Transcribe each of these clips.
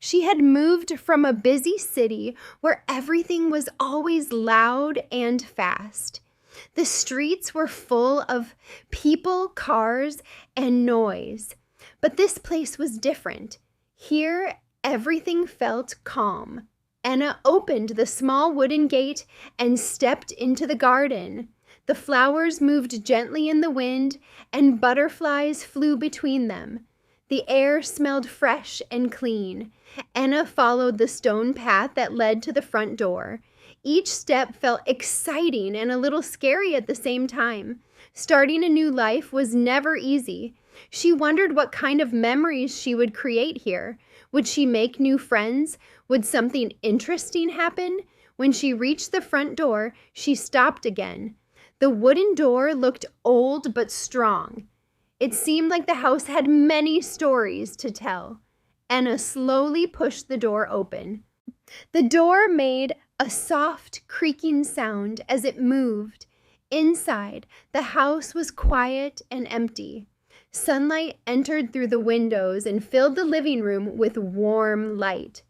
She had moved from a busy city where everything was always loud and fast. The streets were full of people, cars, and noise. But this place was different. Here, everything felt calm. Enna opened the small wooden gate and stepped into the garden. The flowers moved gently in the wind, and butterflies flew between them. The air smelled fresh and clean. Enna followed the stone path that led to the front door. Each step felt exciting and a little scary at the same time. Starting a new life was never easy. She wondered what kind of memories she would create here. Would she make new friends? Would something interesting happen? When she reached the front door, she stopped again. The wooden door looked old but strong. It seemed like the house had many stories to tell. Enna slowly pushed the door open. The door made a soft creaking sound as it moved. Inside, the house was quiet and empty. Sunlight entered through the windows and filled the living room with warm light.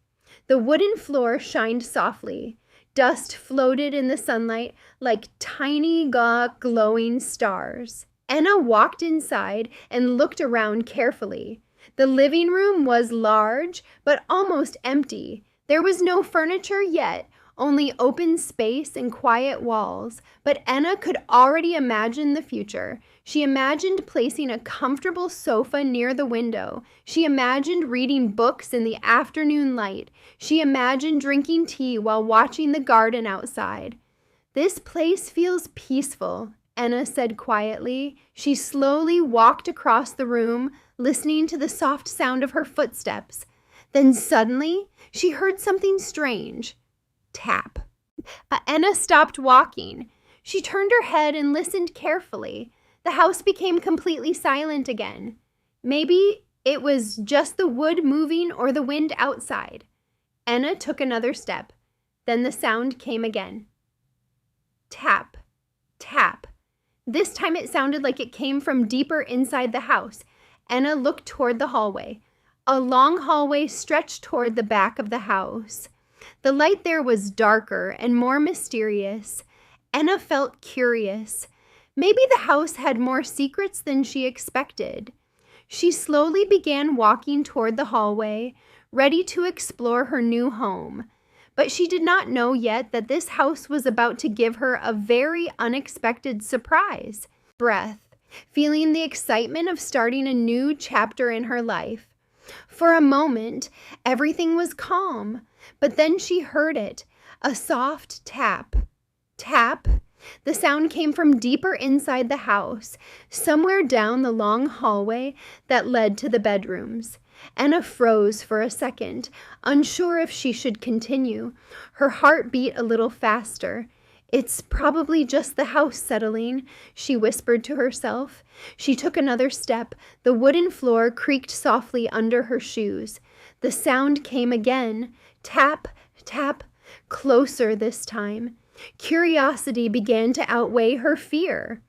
The wooden floor shined softly. Dust floated in the sunlight like tiny glowing stars. Enna walked inside and looked around carefully. The living room was large, but almost empty. There was no furniture yet, only open space and quiet walls. But Enna could already imagine the future. She imagined placing a comfortable sofa near the window. She imagined reading books in the afternoon light. She imagined drinking tea while watching the garden outside. "This place feels peaceful," Enna said quietly. She slowly walked across the room, listening to the soft sound of her footsteps. Then suddenly, she heard something strange. Tap. Enna stopped walking. She turned her head and listened carefully. The house became completely silent again. Maybe it was just the wood moving or the wind outside. Enna took another step. Then the sound came again. Tap, tap. This time it sounded like it came from deeper inside the house. Enna looked toward the hallway. A long hallway stretched toward the back of the house. The light there was darker and more mysterious. Enna felt curious. Maybe the house had more secrets than she expected. She slowly began walking toward the hallway, ready to explore her new home. But she did not know yet that this house was about to give her a very unexpected surprise. Breath, feeling the excitement of starting a new chapter in her life. For a moment, everything was calm, but then she heard it, a soft tap. Tap. The sound came from deeper inside the house, somewhere down the long hallway that led to the bedrooms. Enna froze for a second, unsure if she should continue. Her heart beat a little faster. "It's probably just the house settling," she whispered to herself. She took another step. The wooden floor creaked softly under her shoes. The sound came again. Tap, tap, closer this time. Curiosity began to outweigh her fear.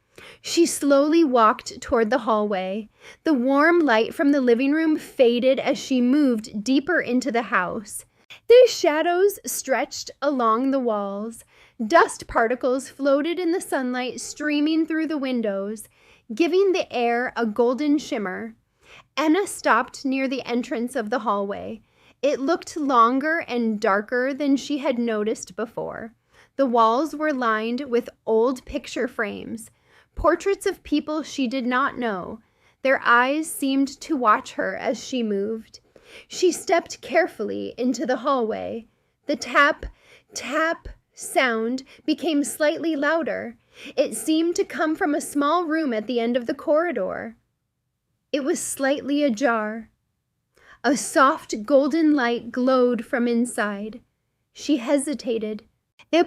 She slowly walked toward the hallway. The warm light from the living room faded as she moved deeper into the house. The shadows stretched along the walls. Dust particles floated in the sunlight streaming through the windows, giving the air a golden shimmer. Enna stopped near the entrance of the hallway. It looked longer and darker than she had noticed before. The walls were lined with old picture frames, portraits of people she did not know. Their eyes seemed to watch her as she moved. She stepped carefully into the hallway. The tap, tap sound became slightly louder. It seemed to come from a small room at the end of the corridor. It was slightly ajar. A soft golden light glowed from inside. She hesitated,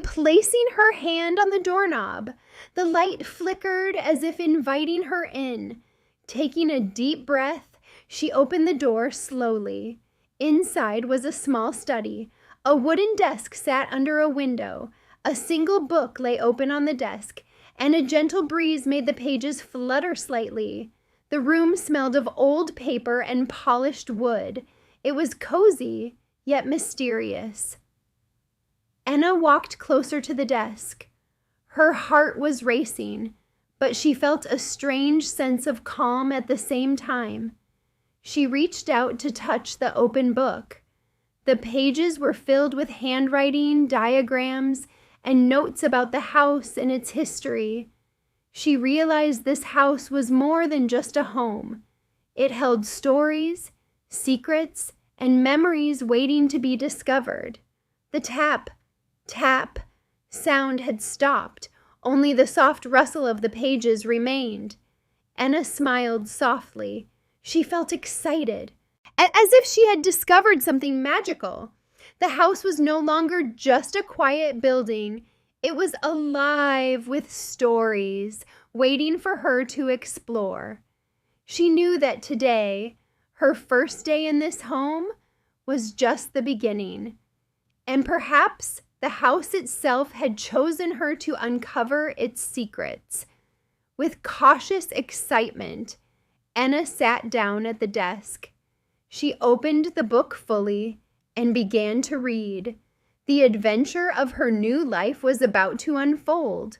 placing her hand on the doorknob. The light flickered as if inviting her in. Taking a deep breath, she opened the door slowly. Inside was a small study. A wooden desk sat under a window. A single book lay open on the desk, and a gentle breeze made the pages flutter slightly. The room smelled of old paper and polished wood. It was cozy, yet mysterious. Enna walked closer to the desk. Her heart was racing, but she felt a strange sense of calm at the same time. She reached out to touch the open book. The pages were filled with handwriting, diagrams, and notes about the house and its history. She realized this house was more than just a home. It held stories, secrets, and memories waiting to be discovered. The tap, tap sound had stopped. Only the soft rustle of the pages remained. Enna smiled softly. She felt excited, as if she had discovered something magical. The house was no longer just a quiet building. It was alive with stories, waiting for her to explore. She knew that today, her first day in this home, was just the beginning. And perhaps the house itself had chosen her to uncover its secrets. With cautious excitement, Enna sat down at the desk. She opened the book fully and began to read. The adventure of her new life was about to unfold.